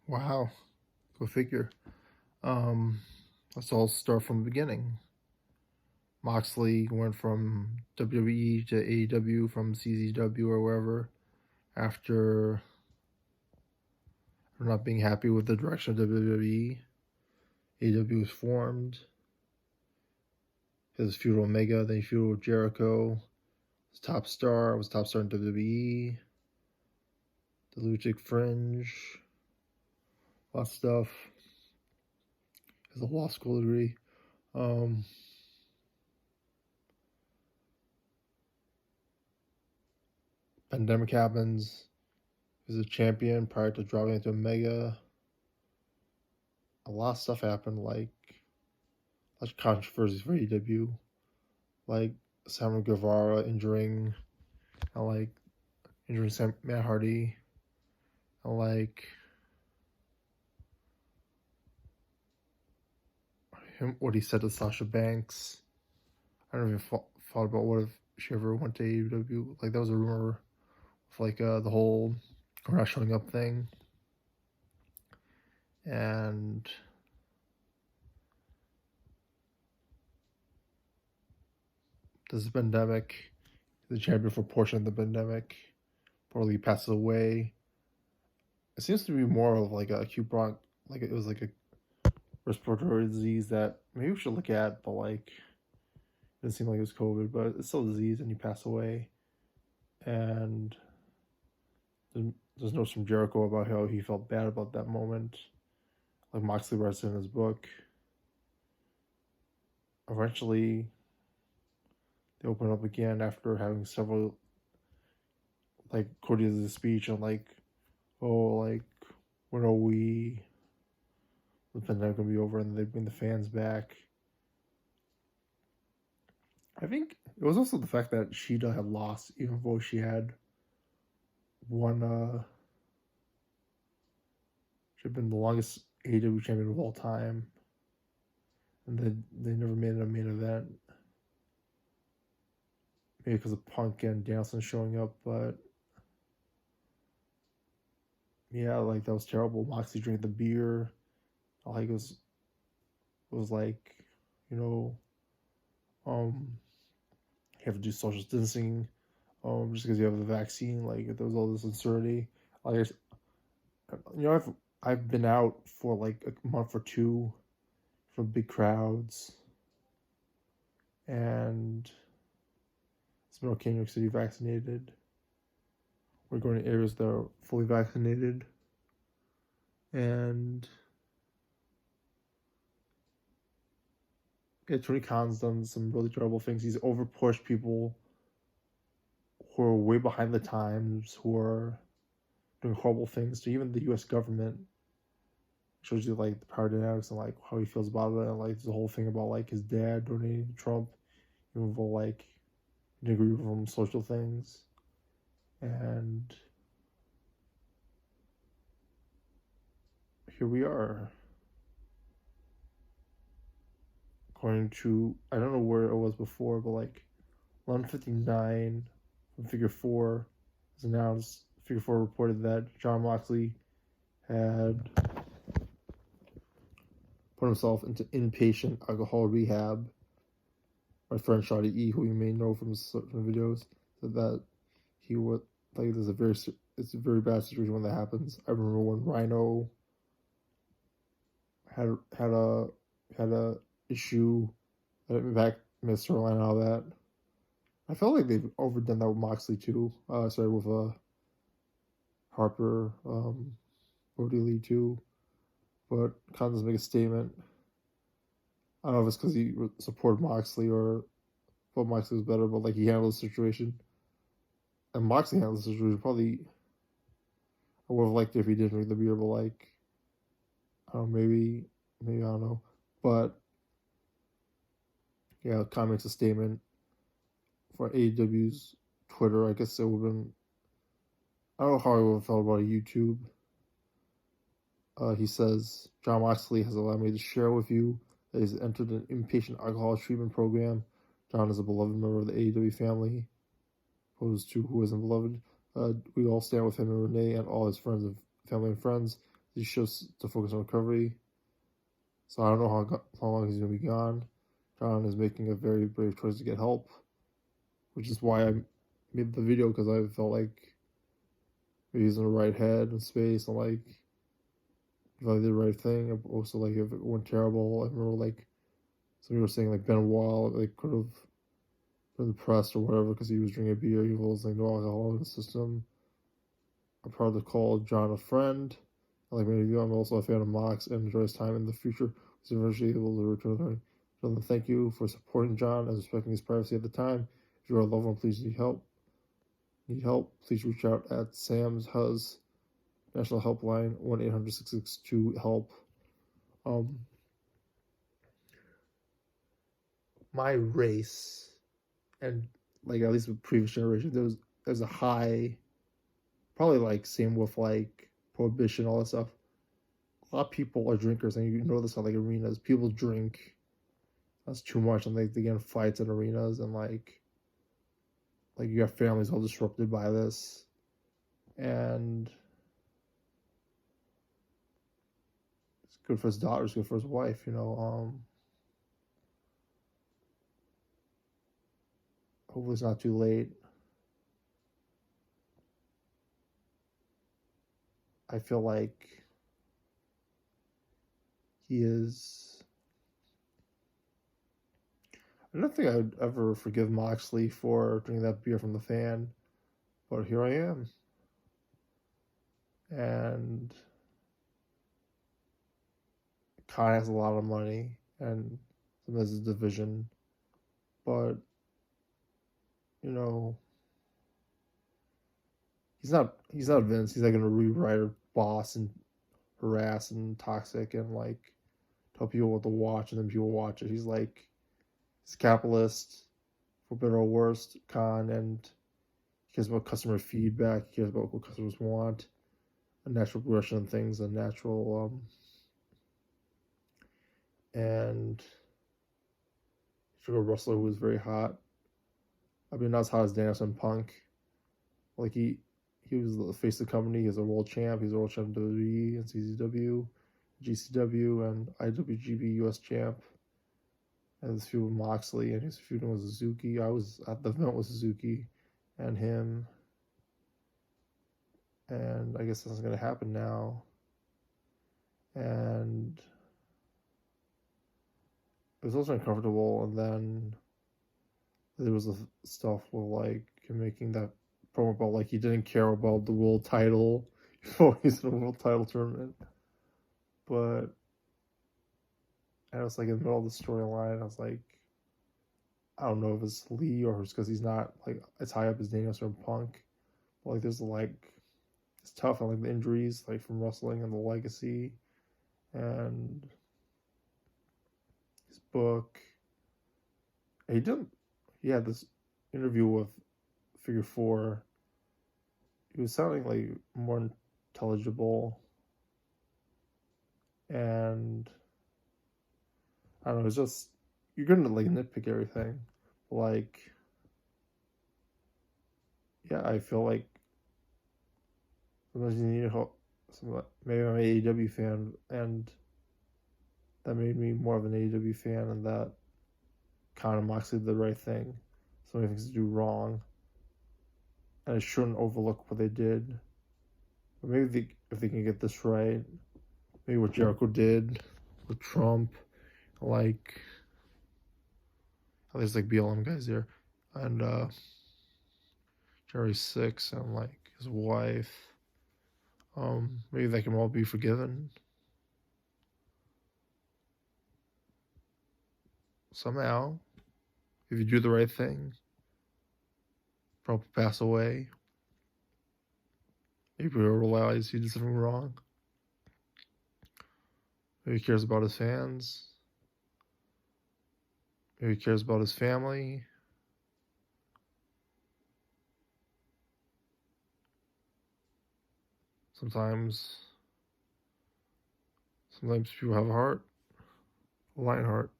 Wow, go figure. Um, let's all start from the beginning. Moxley went from WWE to AEW from CZW or wherever after not being happy with the direction of WWE. AEW was formed. His feud with Omega, then he feud with Jericho. Was top star. Was top star in WWE. The Lucha Fringe. Lots of stuff. Has a law school degree. Um, Pandemic happens. He was a champion prior to dropping into Omega. A lot of stuff happened, like controversies for AEW, like Samuel Guevara and injuring Matt Hardy, and what he said to Sasha Banks. I don't even thought about what if she ever went to AEW. Like that was a rumor of the whole her not showing up thing, and this pandemic. The champion for a portion of the pandemic. Poorly passes away. It seems to be more of like a acute like it was like a respiratory disease that maybe we should look at, but like it didn't seem like it was COVID, but it's still a disease, and he passed away. And there's notes from Jericho about how he felt bad about that moment, like Moxley writes in his book. Eventually, they open up again after having several like Cordy's speech and when are the pandemic gonna be over, and they bring the fans back. I think it was also the fact that Shida had lost, even though she had won. She had been the longest AEW champion of all time, and they never made it a main event. Maybe because of Punk and Danielson showing up, but yeah, like that was terrible. Moxley drank the beer, like it was like, you know, um, you have to do social distancing, just because you have the vaccine. Like there was all this uncertainty. Like I've been out for like a month or two from big crowds, and it's been okay in New York City vaccinated. We're going to areas that are fully vaccinated, and yeah, Tony Khan's done some really terrible things. He's overpushed people who are way behind the times, who are doing horrible things to even the U.S. government. Shows you like the power dynamics and like how he feels about it, and like the whole thing about like his dad donating to Trump, even though like he didn't agree with him social things, and here we are. According to I don't know where it was before, but like 11:59 from Figure Four was announced. Figure Four reported that Jon Moxley had put himself into inpatient alcohol rehab. My friend Shadi E, who you may know from certain videos, said that he would like it's a very bad situation when that happens. I remember when Rhino had had a had a issue back in North Carolina and all that. I felt like they've overdone that with Moxley too. Sorry, with Harper, Brody Lee too. But Khan doesn't make a statement. I don't know if it's because he supported Moxley or thought Moxley was better, but like he handled the situation. And Moxley handled the situation probably. I would have liked it if he didn't drink the beer, but like, I don't know, maybe I don't know. But yeah, Khan makes a statement for AEW's Twitter. I guess it would have been. I don't know how I would have felt about YouTube. He says, Jon Moxley has allowed me to share with you that he's entered an inpatient alcohol treatment program. Jon is a beloved member of the AEW family, opposed to who isn't beloved. We all stand with him and Renee and all his friends and family and friends. He chose to focus on recovery. So I don't know how long he's going to be gone. Jon is making a very brave choice to get help, which is why I made the video, because I felt like he's in the right head and space, and like if I did the right thing. Also, like if it went terrible, I remember like some people were saying like Benoit like could have been depressed or whatever because he was drinking beer. He was like no alcohol in the system. I'm proud to call Jon a friend. Like many of you, I'm also a fan of Mox and enjoy his time in the future. He's eventually able to return. So thank you for supporting Jon and respecting his privacy at the time. If you're a loved one, please need help, please reach out at Sam's Huz National Helpline 1-800-662-HELP. My race, and like at least with previous generations, there's a high, probably like same with like prohibition, all that stuff. A lot of people are drinkers, and you know this on like arenas. People drink, that's too much, and they get in fights in arenas, and like you have families all disrupted by this, and it's good for his daughter, it's good for his wife, you know. Hopefully it's not too late. I feel like he is. I don't think I would ever forgive Moxley for drinking that beer from the fan, but here I am. And Khan has a lot of money, and sometimes it's division, but you know, he's not Vince. He's not gonna rewrite a boss and harass and toxic and like tell people what to watch and then people watch it. He's capitalist, for better or worse, Khan, and he cares about customer feedback. He cares about what customers want, a natural progression of things, a natural and sugar wrestler who was very hot. I mean, not as hot as Danielson Punk. Like he was the face of the company. He's a world champ. He's a world champ WWE and CZW, GCW, and IWGP US champ. And this feud with Moxley, and his feud with Suzuki. I was at the event with Suzuki and him. And I guess that's going to happen now. And it was also uncomfortable. And then there was the stuff with like him making that promo about like he didn't care about the world title. He's in a world title tournament. But I was like in the middle of the storyline. I was like, I don't know if it's Lee or it's because he's not like as high up as Danielson or Punk. But like there's like it's tough on like the injuries like from wrestling and the legacy and his book. He had this interview with Figure 4. He was sounding like more intelligible, and I don't know, it's just you're gonna like nitpick everything. Like yeah, I feel like sometimes you need help. Maybe I'm an AEW fan, and that made me more of an AEW fan, and that kind of Moxley did the right thing. So many things to do wrong, and I shouldn't overlook what they did. But maybe if they can get this right, maybe what Jericho did with Trump, like there's like BLM guys there, and Jerry Six and like his wife. Maybe they can all be forgiven somehow if you do the right thing. Trump will pass away. Maybe he'll realize he did something wrong. Maybe he cares about his fans. Maybe he cares about his family. Sometimes people have a heart, a lion heart.